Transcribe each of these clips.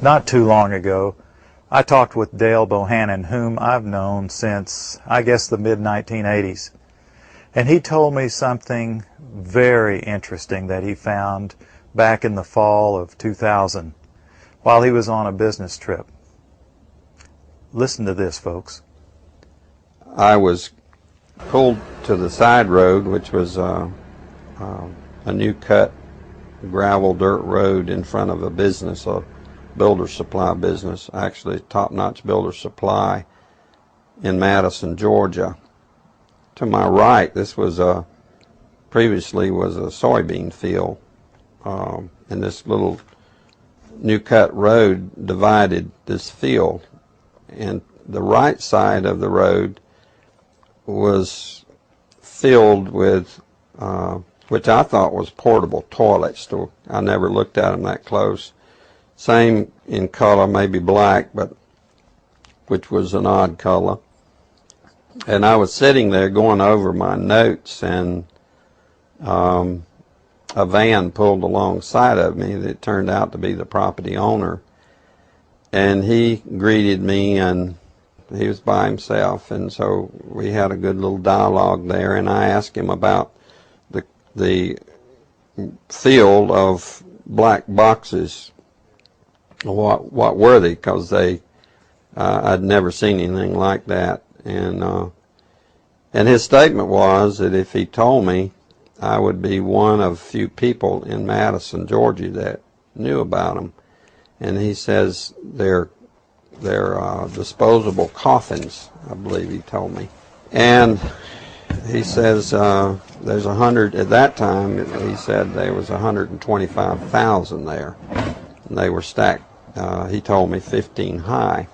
Not too long ago, I talked with Dale Bohannon, whom I've known since, I guess, the mid-1980s. And he told me something very interesting that he found back in the fall of 2000 while he was on a business trip. Listen to this, folks. I was pulled to the side road, which was a new cut gravel dirt road in front of a business, a builder supply business, actually top-notch builder supply in Madison, Georgia. To my right, this was previously was a soybean field, and this little new cut road divided this field, and the right side of the road was filled with which I thought was portable toilets. I never looked at them that close. Same in color, maybe black, but which was an odd color. And I was sitting there going over my notes, and a van pulled alongside of me that turned out to be the property owner. And he greeted me, and he was by himself, and so we had a good little dialogue there, and I asked him about the field of black boxes. What were they? Because I'd never seen anything like that, and his statement was that if he told me, I would be one of few people in Madison, Georgia that knew about them. And he says they're disposable coffins, I believe he told me. And he says there's 100, at that time he said there was 125,000 there, and they were stacked, he told me 15 high.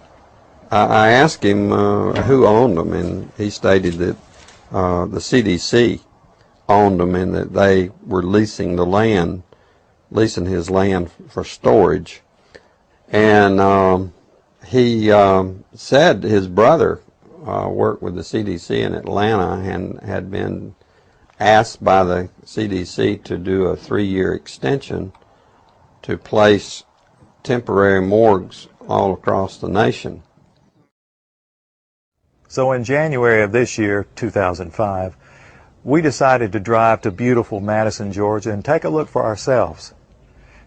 I asked him who owned them, and he stated that the CDC owned them, and that they were leasing his land for storage. And he said his brother worked with the CDC in Atlanta and had been asked by the CDC to do a 3-year extension to place temporary morgues all across the nation. So in January of this year, 2005, we decided to drive to beautiful Madison, Georgia and take a look for ourselves.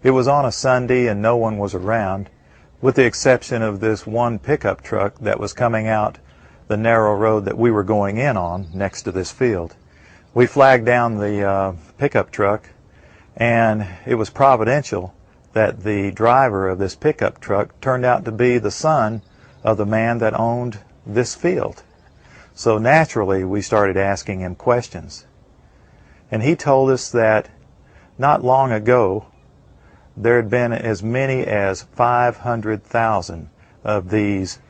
It was on a Sunday and no one was around, with the exception of this one pickup truck that was coming out the narrow road that we were going in on next to this field. We flagged down the pickup truck, and it was providential that the driver of this pickup truck turned out to be the son of the man that owned this field. So naturally we started asking him questions. And he told us that not long ago there had been as many as 500,000 of these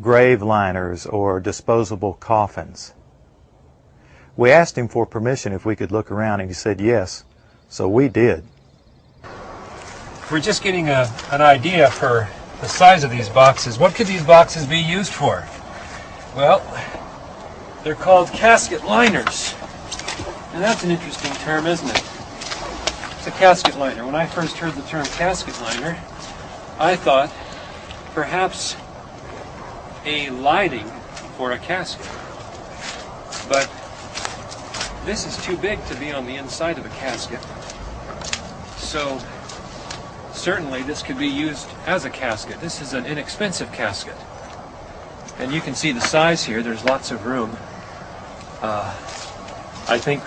grave liners or disposable coffins. We asked him for permission if we could look around, and he said yes, so we did. We're just getting an idea for the size of these boxes. What could these boxes be used for? Well, they're called casket liners. And that's an interesting term, isn't it? It's a casket liner. When I first heard the term casket liner, I thought perhaps a lining for a casket. But this is too big to be on the inside of a casket. So certainly this could be used as a casket. This is an inexpensive casket. And you can see the size here. There's lots of room. I think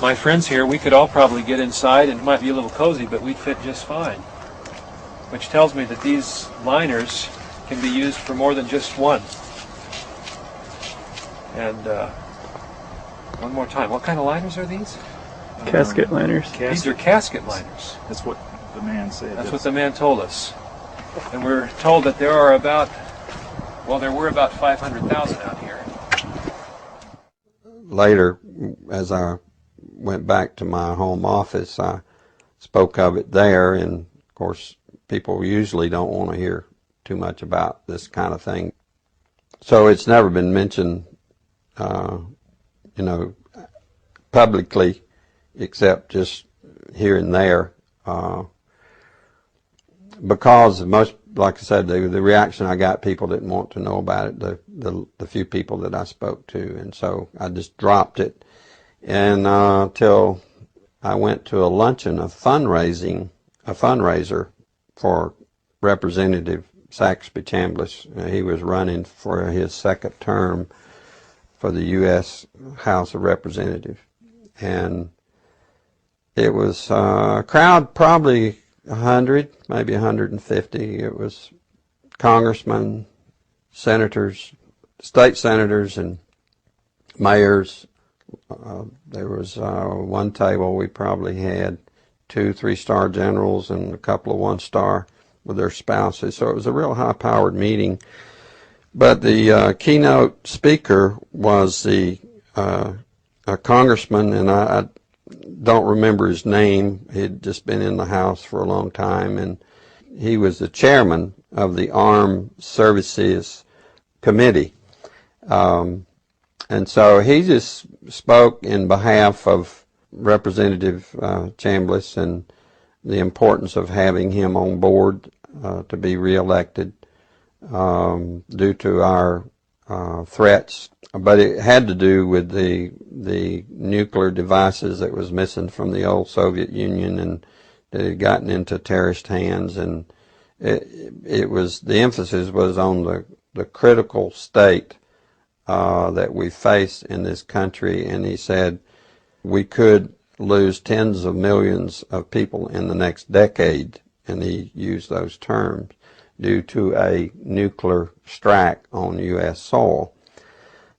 my friends here, we could all probably get inside, and it might be a little cozy, but we'd fit just fine. Which tells me that these liners can be used for more than just one. And one more time, what kind of liners are these? Casket liners. These are casket liners. That's what the man said. That's what the man told us. And we're told that there are about, well, there were about 500,000 out here. Later, as I went back to my home office, I spoke of it there, and of course people usually don't want to hear too much about this kind of thing. So it's never been mentioned, publicly, except just here and there. because most, like I said, the reaction I got, people didn't want to know about it, the few people that I spoke to, and so I just dropped it. And till I went to a luncheon, a fundraiser for Representative Saxby Chambliss. He was running for his second term for the U.S. House of Representatives. And it was a crowd, probably 100, maybe 150. It was congressmen, senators, state senators, and mayors. There was one table we probably had 2 3-star generals and a couple of 1-star with their spouses. So it was a real high-powered meeting. But the keynote speaker was a congressman, and I don't remember his name. He'd just been in the House for a long time, and he was the chairman of the Armed Services Committee. And so he just spoke in behalf of Representative Chambliss and the importance of having him on board to be reelected due to our threats. But it had to do with the nuclear devices that was missing from the old Soviet Union and that had gotten into terrorist hands, and it was, the emphasis was on the critical state that we face in this country. And he said we could lose tens of millions of people in the next decade, and he used those terms, due to a nuclear strike on U.S. soil.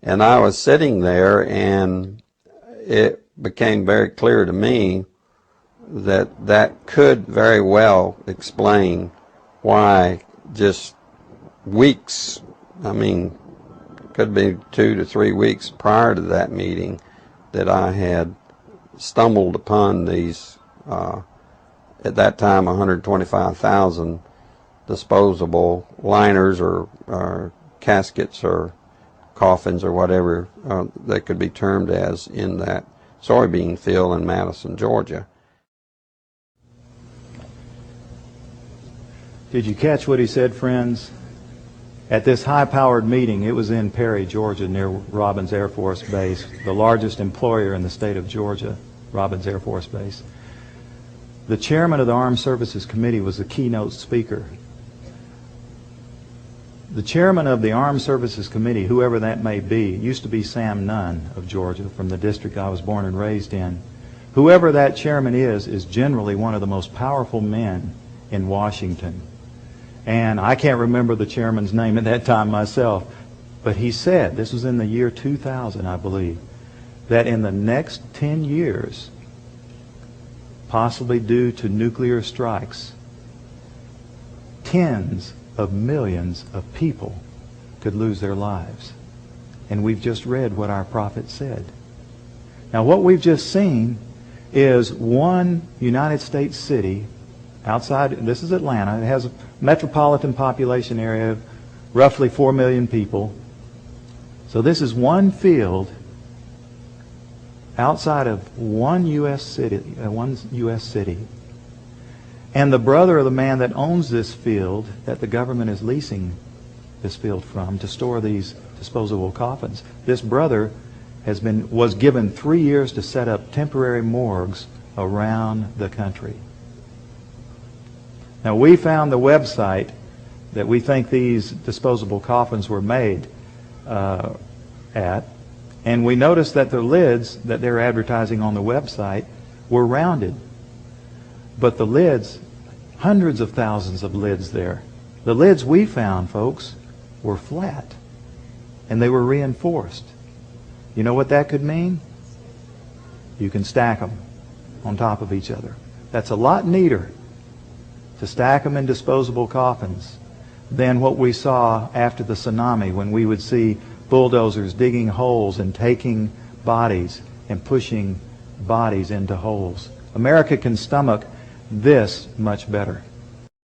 And I was sitting there, and it became very clear to me that that could very well explain why just weeks, I mean, could be 2 to 3 weeks prior to that meeting, that I had stumbled upon these, at that time, 125,000 disposable liners or caskets or coffins or whatever they could be termed as in that soybean field in Madison, Georgia. Did you catch what he said, friends? At this high-powered meeting, it was in Perry, Georgia, near Robins Air Force Base, the largest employer in the state of Georgia, Robins Air Force Base. The chairman of the Armed Services Committee was the keynote speaker. The chairman of the Armed Services Committee, whoever that may be, used to be Sam Nunn of Georgia, from the district I was born and raised in. Whoever that chairman is generally one of the most powerful men in Washington. And I can't remember the chairman's name at that time myself, but he said, this was in the year 2000, I believe, that in the next 10 years, possibly due to nuclear strikes, tens of millions of people could lose their lives. And we've just read what our prophet said. Now, what we've just seen is one United States city outside, this is Atlanta. It has a metropolitan population area of roughly 4 million people. So this is one field outside of one U.S. city, And the brother of the man that owns this field, that the government is leasing this field from to store these disposable coffins, this brother was given 3 years to set up temporary morgues around the country. Now, we found the website that we think these disposable coffins were made at, and we noticed that the lids that they're advertising on the website were rounded. But the lids, hundreds of thousands of lids there, the lids we found, folks, were flat, and they were reinforced. You know what that could mean? You can stack them on top of each other. That's a lot neater to stack them in disposable coffins than what we saw after the tsunami, when we would see bulldozers digging holes and taking bodies and pushing bodies into holes. America can stomach this much better.